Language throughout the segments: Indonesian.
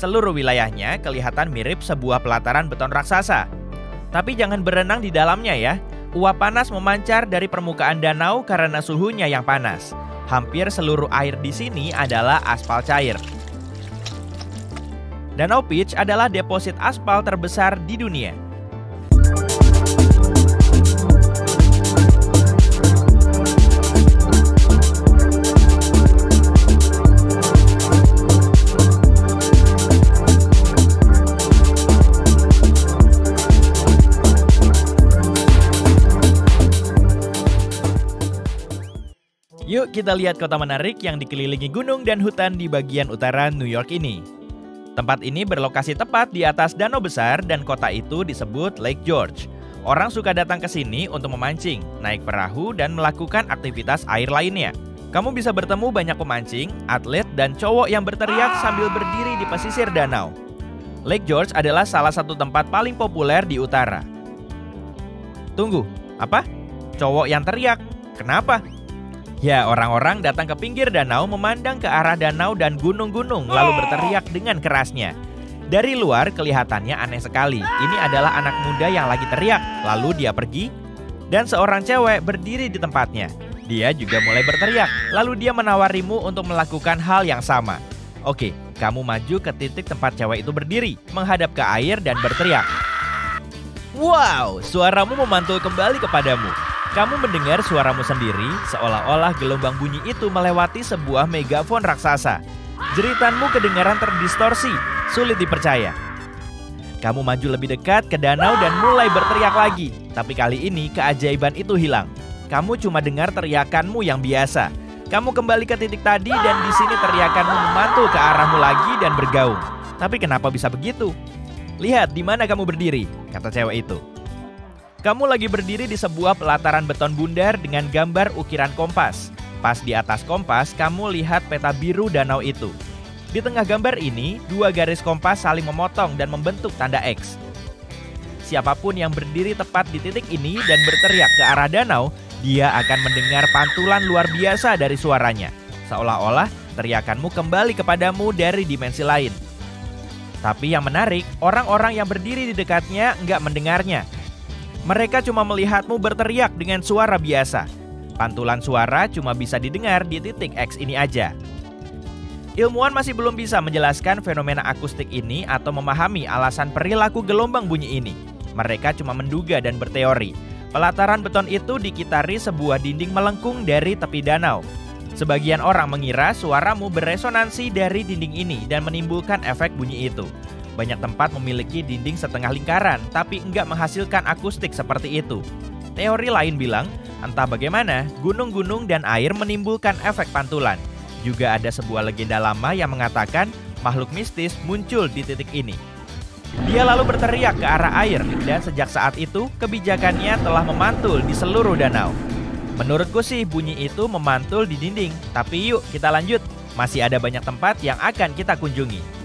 Seluruh wilayahnya kelihatan mirip sebuah pelataran beton raksasa. Tapi jangan berenang di dalamnya ya. Uap panas memancar dari permukaan danau karena suhunya yang panas. Hampir seluruh air di sini adalah aspal cair. Danau Peach adalah deposit aspal terbesar di dunia. Yuk kita lihat kota menarik yang dikelilingi gunung dan hutan di bagian utara New York ini. Tempat ini berlokasi tepat di atas danau besar dan kota itu disebut Lake George. Orang suka datang ke sini untuk memancing, naik perahu, dan melakukan aktivitas air lainnya. Kamu bisa bertemu banyak pemancing, atlet, dan cowok yang berteriak sambil berdiri di pesisir danau. Lake George adalah salah satu tempat paling populer di utara. Tunggu, apa? Cowok yang teriak? Kenapa? Ya, orang-orang datang ke pinggir danau memandang ke arah danau dan gunung-gunung lalu berteriak dengan kerasnya. Dari luar kelihatannya aneh sekali. Ini adalah anak muda yang lagi teriak, lalu dia pergi dan seorang cewek berdiri di tempatnya. Dia juga mulai berteriak, lalu dia menawarimu untuk melakukan hal yang sama. Oke, kamu maju ke titik tempat cewek itu berdiri, menghadap ke air dan berteriak. Wow, suaramu memantul kembali kepadamu. Kamu mendengar suaramu sendiri, seolah-olah gelombang bunyi itu melewati sebuah megafon raksasa. Jeritanmu kedengaran terdistorsi, sulit dipercaya. Kamu maju lebih dekat ke danau dan mulai berteriak lagi. Tapi kali ini keajaiban itu hilang. Kamu cuma dengar teriakanmu yang biasa. Kamu kembali ke titik tadi dan di sini teriakanmu memantul ke arahmu lagi dan bergaung. Tapi kenapa bisa begitu? Lihat di mana kamu berdiri, kata cewek itu. Kamu lagi berdiri di sebuah pelataran beton bundar dengan gambar ukiran kompas. Pas di atas kompas, kamu lihat peta biru danau itu. Di tengah gambar ini, dua garis kompas saling memotong dan membentuk tanda X. Siapapun yang berdiri tepat di titik ini dan berteriak ke arah danau, dia akan mendengar pantulan luar biasa dari suaranya. Seolah-olah teriakanmu kembali kepadamu dari dimensi lain. Tapi yang menarik, orang-orang yang berdiri di dekatnya nggak mendengarnya. Mereka cuma melihatmu berteriak dengan suara biasa. Pantulan suara cuma bisa didengar di titik X ini aja. Ilmuwan masih belum bisa menjelaskan fenomena akustik ini atau memahami alasan perilaku gelombang bunyi ini. Mereka cuma menduga dan berteori. Pelataran beton itu dikitari sebuah dinding melengkung dari tepi danau. Sebagian orang mengira suaramu beresonansi dari dinding ini dan menimbulkan efek bunyi itu. Banyak tempat memiliki dinding setengah lingkaran, tapi enggak menghasilkan akustik seperti itu. Teori lain bilang, entah bagaimana, gunung-gunung dan air menimbulkan efek pantulan. Juga ada sebuah legenda lama yang mengatakan makhluk mistis muncul di titik ini. Dia lalu berteriak ke arah air, dan sejak saat itu, kebijakannya telah memantul di seluruh danau. Menurutku sih bunyi itu memantul di dinding, tapi yuk kita lanjut. Masih ada banyak tempat yang akan kita kunjungi.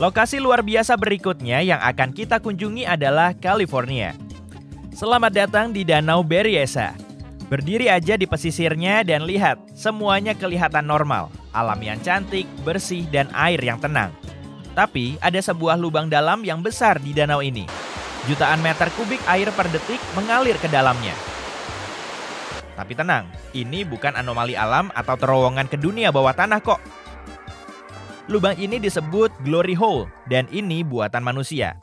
Lokasi luar biasa berikutnya yang akan kita kunjungi adalah California. Selamat datang di Danau Berryessa. Berdiri aja di pesisirnya dan lihat, semuanya kelihatan normal. Alam yang cantik, bersih, dan air yang tenang. Tapi ada sebuah lubang dalam yang besar di danau ini. Jutaan meter kubik air per detik mengalir ke dalamnya. Tapi tenang, ini bukan anomali alam atau terowongan ke dunia bawah tanah kok. Lubang ini disebut Glory Hole dan ini buatan manusia.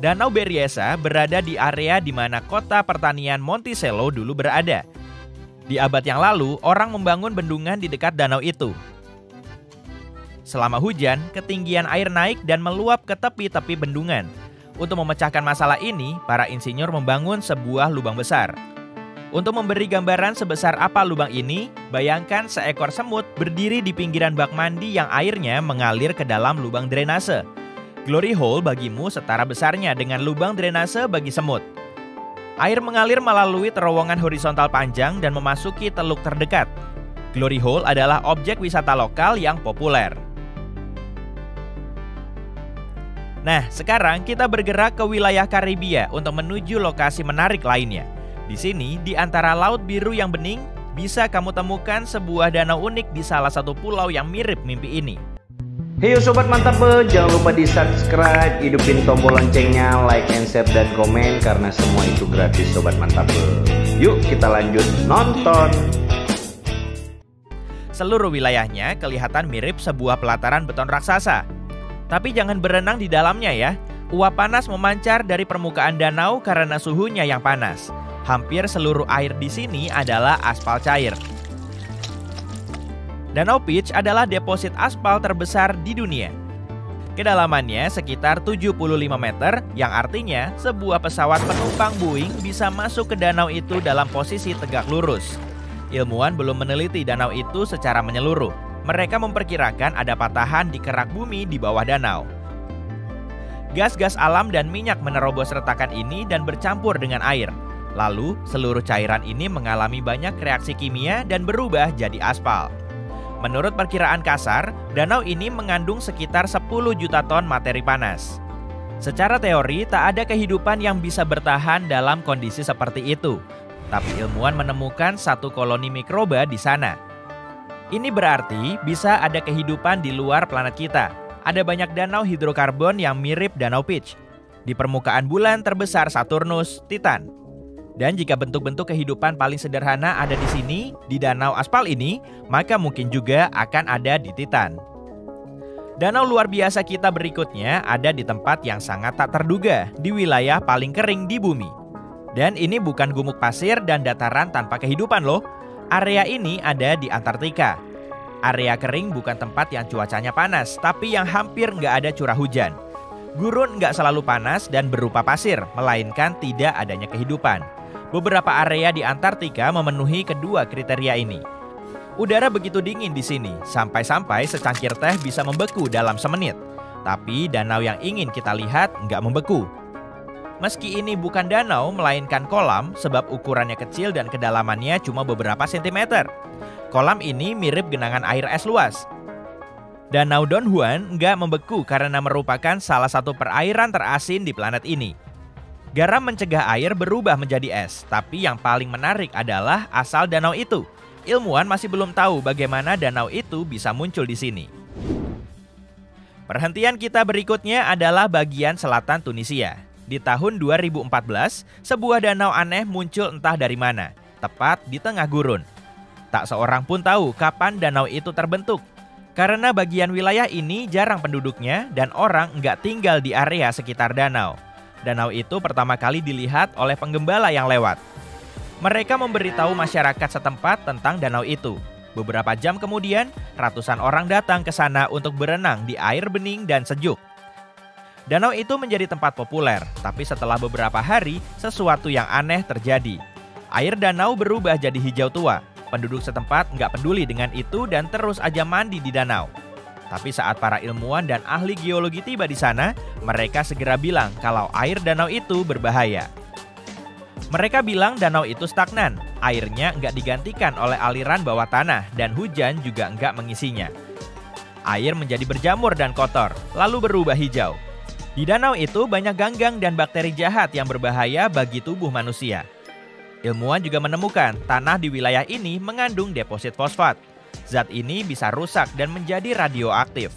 Danau Berryessa berada di area di mana kota pertanian Monticello dulu berada. Di abad yang lalu, orang membangun bendungan di dekat danau itu. Selama hujan, ketinggian air naik dan meluap ke tepi-tepi bendungan. Untuk memecahkan masalah ini, para insinyur membangun sebuah lubang besar. Untuk memberi gambaran sebesar apa lubang ini, bayangkan seekor semut berdiri di pinggiran bak mandi yang airnya mengalir ke dalam lubang drainase. Glory Hole bagimu setara besarnya dengan lubang drainase bagi semut. Air mengalir melalui terowongan horizontal panjang dan memasuki teluk terdekat. Glory Hole adalah objek wisata lokal yang populer. Nah, sekarang kita bergerak ke wilayah Karibia untuk menuju lokasi menarik lainnya. Di sini, di antara laut biru yang bening, bisa kamu temukan sebuah danau unik di salah satu pulau yang mirip mimpi ini. Heyo sobat mantap, jangan lupa di subscribe, hidupin tombol loncengnya, like and share dan komen karena semua itu gratis sobat mantap. Yuk kita lanjut nonton. Seluruh wilayahnya kelihatan mirip sebuah pelataran beton raksasa. Tapi jangan berenang di dalamnya ya. Uap panas memancar dari permukaan danau karena suhunya yang panas. Hampir seluruh air di sini adalah aspal cair. Danau Peach adalah deposit aspal terbesar di dunia. Kedalamannya sekitar 75 meter, yang artinya sebuah pesawat penumpang Boeing bisa masuk ke danau itu dalam posisi tegak lurus. Ilmuwan belum meneliti danau itu secara menyeluruh. Mereka memperkirakan ada patahan di kerak bumi di bawah danau. Gas-gas alam dan minyak menerobos retakan ini dan bercampur dengan air. Lalu, seluruh cairan ini mengalami banyak reaksi kimia dan berubah jadi aspal. Menurut perkiraan kasar, danau ini mengandung sekitar 10 juta ton materi panas. Secara teori, tak ada kehidupan yang bisa bertahan dalam kondisi seperti itu. Tapi ilmuwan menemukan satu koloni mikroba di sana. Ini berarti bisa ada kehidupan di luar planet kita. Ada banyak danau hidrokarbon yang mirip Danau Peach. Di permukaan bulan terbesar Saturnus, Titan. Dan jika bentuk-bentuk kehidupan paling sederhana ada di sini, di danau aspal ini, maka mungkin juga akan ada di Titan. Danau luar biasa kita berikutnya ada di tempat yang sangat tak terduga, di wilayah paling kering di bumi. Dan ini bukan gumuk pasir dan dataran tanpa kehidupan loh. Area ini ada di Antartika. Area kering bukan tempat yang cuacanya panas, tapi yang hampir nggak ada curah hujan. Gurun nggak selalu panas dan berupa pasir, melainkan tidak adanya kehidupan. Beberapa area di Antartika memenuhi kedua kriteria ini. Udara begitu dingin di sini, sampai-sampai secangkir teh bisa membeku dalam semenit. Tapi danau yang ingin kita lihat nggak membeku. Meski ini bukan danau, melainkan kolam, sebab ukurannya kecil dan kedalamannya cuma beberapa sentimeter. Kolam ini mirip genangan air es luas. Danau Don Juan nggak membeku karena merupakan salah satu perairan terasin di planet ini. Garam mencegah air berubah menjadi es, tapi yang paling menarik adalah asal danau itu. Ilmuwan masih belum tahu bagaimana danau itu bisa muncul di sini. Perhentian kita berikutnya adalah bagian selatan Tunisia. Di tahun 2014, sebuah danau aneh muncul entah dari mana, tepat di tengah gurun. Tak seorang pun tahu kapan danau itu terbentuk. Karena bagian wilayah ini jarang penduduknya dan orang nggak tinggal di area sekitar danau. Danau itu pertama kali dilihat oleh penggembala yang lewat. Mereka memberitahu masyarakat setempat tentang danau itu. Beberapa jam kemudian, ratusan orang datang ke sana untuk berenang di air bening dan sejuk. Danau itu menjadi tempat populer, tapi setelah beberapa hari, sesuatu yang aneh terjadi. Air danau berubah jadi hijau tua. Penduduk setempat nggak peduli dengan itu dan terus aja mandi di danau. Tapi saat para ilmuwan dan ahli geologi tiba di sana, mereka segera bilang kalau air danau itu berbahaya. Mereka bilang danau itu stagnan, airnya nggak digantikan oleh aliran bawah tanah dan hujan juga nggak mengisinya. Air menjadi berjamur dan kotor, lalu berubah hijau. Di danau itu banyak ganggang dan bakteri jahat yang berbahaya bagi tubuh manusia. Ilmuwan juga menemukan tanah di wilayah ini mengandung deposit fosfat. Zat ini bisa rusak dan menjadi radioaktif.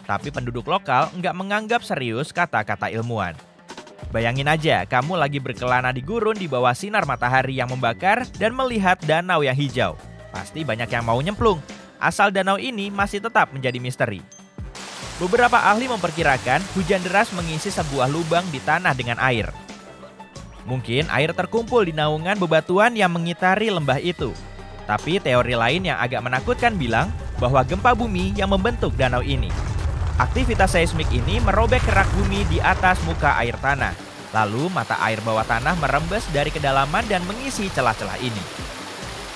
Tapi penduduk lokal nggak menganggap serius kata-kata ilmuwan. Bayangin aja, kamu lagi berkelana di gurun di bawah sinar matahari yang membakar dan melihat danau yang hijau. Pasti banyak yang mau nyemplung. Asal danau ini masih tetap menjadi misteri. Beberapa ahli memperkirakan hujan deras mengisi sebuah lubang di tanah dengan air. Mungkin air terkumpul di naungan bebatuan yang mengitari lembah itu. Tapi teori lain yang agak menakutkan bilang bahwa gempa bumi yang membentuk danau ini. Aktivitas seismik ini merobek kerak bumi di atas muka air tanah. Lalu mata air bawah tanah merembes dari kedalaman dan mengisi celah-celah ini.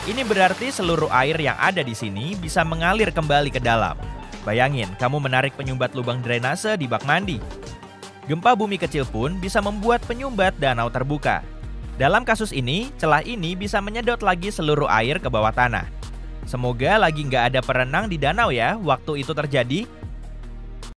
Ini berarti seluruh air yang ada di sini bisa mengalir kembali ke dalam. Bayangin, kamu menarik penyumbat lubang drainase di bak mandi. Gempa bumi kecil pun bisa membuat penyumbat danau terbuka. Dalam kasus ini, celah ini bisa menyedot lagi seluruh air ke bawah tanah. Semoga lagi nggak ada perenang di danau ya waktu itu terjadi.